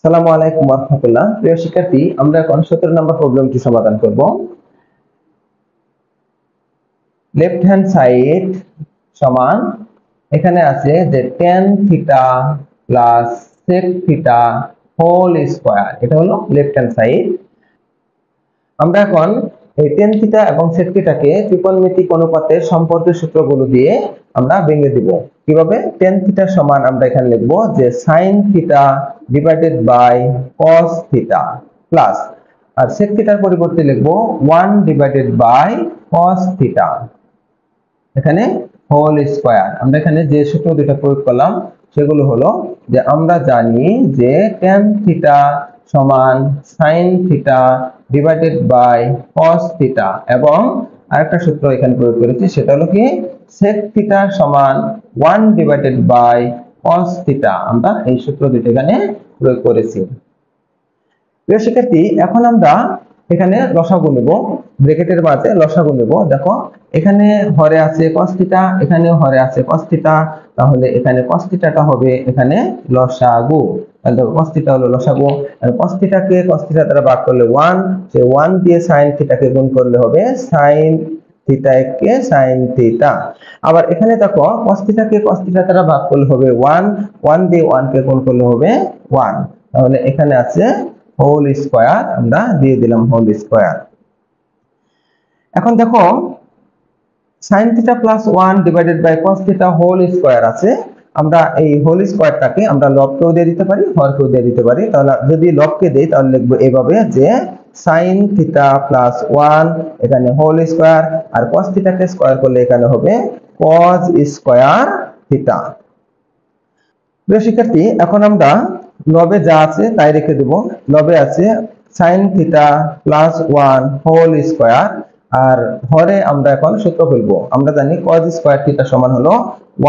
আসসালামু আলাইকুম ওয়া রাহমাতুল্লাহ। প্রিয় শিক্ষার্থী, আমরা এখন 17 নম্বর প্রবলেমটি সমাধান করব। লেফট হ্যান্ড সাইড সমান এখানে আছে যে tan theta plus sec theta whole square. এটা হলো লেফট হ্যান্ড সাইড। আমরা এখন এই tan থিটা এবং sec থিটাকে ত্রিকোণমিতিক অনুপাতের সম্পর্কের সূত্রগুলো দিয়ে আমরা ভেঙে দিব। কিভাবে? tan থিটা সমান আমরা এখানে লিখব যে sin theta divided by cos theta plus আর sec থিটার পরিবর্তে লিখব 1 ডিভাইডেড বাই cos থিটা এখানে হোল স্কয়ার। আমরা এখানে যে সূত্র দুটো প্রয়োগ করলাম সেগুলো হলো যে আমরা জানি যে tan থিটা সমান sin theta divided by cos theta এবং আরেকটা সূত্র এখানে প্রয়োগ করেছি সেটা হলো কি sec থিটা সমান 1 ডিভাইডেড বাই cos থিটা। আমরা এই সূত্র দুটো এখানে প্রয়োগ করেছি। প্রিয় শিক্ষার্থী, এখন আমরা এখানে লসাগু নেব, ব্র্যাকেটের মাঝে লসাগু নেব। দেখো এখানে হরে আছে cos থিটা, এখানেও হরে আছে cos থিটা, তাহলে এখানে cos থিটাটা হবে এখানে লসাগু। তাহলে দেখো cos থিটা হলো লসাগু, আর cos থিটাকে cos থিটা দ্বারা ভাগ করলে 1, সে 1 দিয়ে sin থিটাকে গুণ করলে হবে sin থিটা কে sin থিটা। আবার এখানে দেখো cos থিটাকে cos থিটা দ্বারা ভাগ করলে হবে 1, 1 দিয়ে 1 কে গুণ করলে হবে 1। তাহলে এখানে আছে হোল স্কয়ার, আমরা দিয়ে দিলাম হোল স্কয়ার। এখন দেখো sin theta plus 1 divided by cos theta whole square আছে। আমরা এই হোল স্কয়ারটাকে আমরা লবকেও দিয়ে দিতে পারি, হরকেও দিয়ে দিতে পারি। তাহলে যদি লবকে দেই তাহলে লিখব এইভাবে যে sin থিটা প্লাস 1 এখানে হোল স্কয়ার, আর cos থিটাকে স্কয়ার করলে এখানে হবে cos স্কয়ার থিটা। প্রিয় শিক্ষার্থী, এখন আমরা লবে যা আছে তাই রেখে দেব। লবে আছে sin theta plus 1 whole square, আর হরে আমরা এখন সূত্র ফেলবো। আমরা জানি cos স্কয়ার থিটা সমান হলো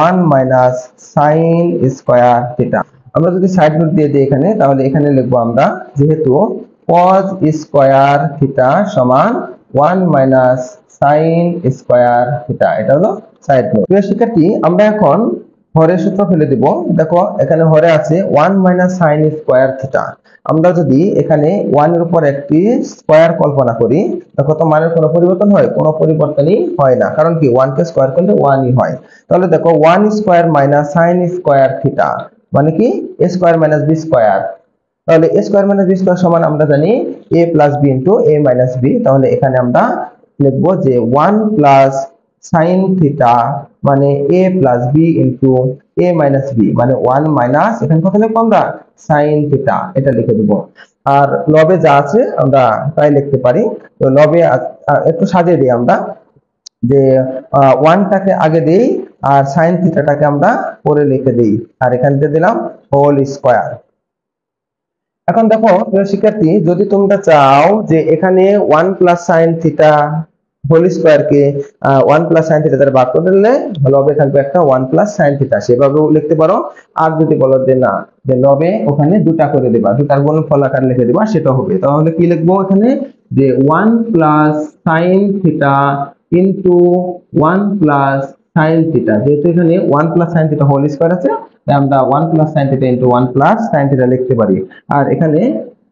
1 মাইনাস sin স্কয়ার থিটা। আমরা যদি সাইড নোট দিয়ে দিই এখানে, তাহলে এখানে লিখবো আমরা যেহেতু cos স্কয়ার থিটা সমান 1 মাইনাস sin স্কয়ার থিটা, এটা হলো সাইড নোট। প্রিয় শিক্ষার্থী, আমরা এখন হরের সূত্র ফেলে দিব। দেখো এখানে হরে আছে 1 মাইনাস sin স্কয়ার থিটা। আমরা যদি এখানে 1 এর উপর একটি স্কয়ার কল্পনা করি, দেখো তো মানের কোনো পরিবর্তন হয়? কোনো পরিবর্তনই হয় না, কারণ কি 1 কে স্কয়ার করলে 1 ই হয়। তাহলে দেখো 1 square minus sin square theta মানে কি a square minus b square. তাহলে a square minus b square সমান আমরা জানি a plus b into a minus b। তাহলে এখানে আমরা লিখব যে 1 প্লাস sin থিটা মানে a plus b into a minus b মানে 1 মাইনাস এখানে কত লিখব আমরা sin থিটা, এটা লিখে দেব। আর লবে যা আছে আমরা তাই লিখতে পারি। তো লবে একটু সাজিয়ে দিই আমরা যে 1 টাকে আগে দেই আর sin থিটাটাকে আমরা পরে লিখে দেই, আর এখানে দিয়ে দিলাম হোল স্কয়ার। এখন দেখো প্রিয় শিক্ষার্থী, যদি তোমরা চাও যে এখানে 1 plus sin theta whole square কে 1 প্লাস sin থিটা দ্বারা ভাগ করে দিলে লবে থাকবে একটা 1 প্লাস sin থিটা, সেভাবেও লিখতে পারো। আর যদি বলো যে না, যে লবে ওখানে দুটা করে দেবা, দুটার গুণফল আকারে লিখে দেবা, সেটা হবে। তাহলে কি লিখবো এখানে যে 1 plus sin theta into 1 plus sin theta. যেহেতু এখানে 1 plus sin theta whole square আছে, তাই আমরা 1 plus sin theta into 1 plus sin theta লিখতে পারি। আর এখানে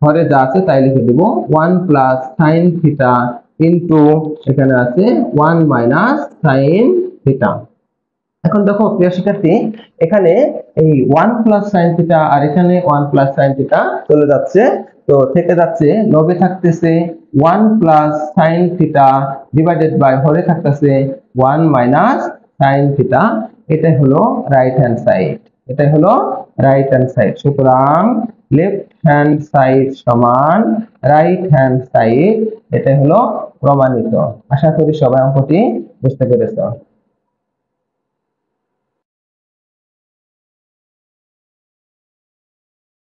হরে যা আছে তাই লিখে দেব 1 প্লাস sin থিটা ইনটু এখানে আছে 1 মাইনাস sin থিটা। এখন দেখো প্রিয় শিক্ষার্থী, এখানে এই 1 প্লাস sin থিটা আর এখানে 1 প্লাস sin থিটা চলে যাচ্ছে, তো থেকে যাচ্ছে লবে থাকতেছে 1 plus sin theta divided by হরে থাকতেছে 1 মাইনাস sin থিটা। এটাই হলো রাইট হ্যান্ড সাইড, এটাই হলো রাইট হ্যান্ড সাইড। সুতরাং লেফট হ্যান্ড সাইড সমান রাইট হ্যান্ড সাইড, এটাই হলো প্রমাণিত। আশা করি সবাই অঙ্কটি বুঝতে পেরেছো।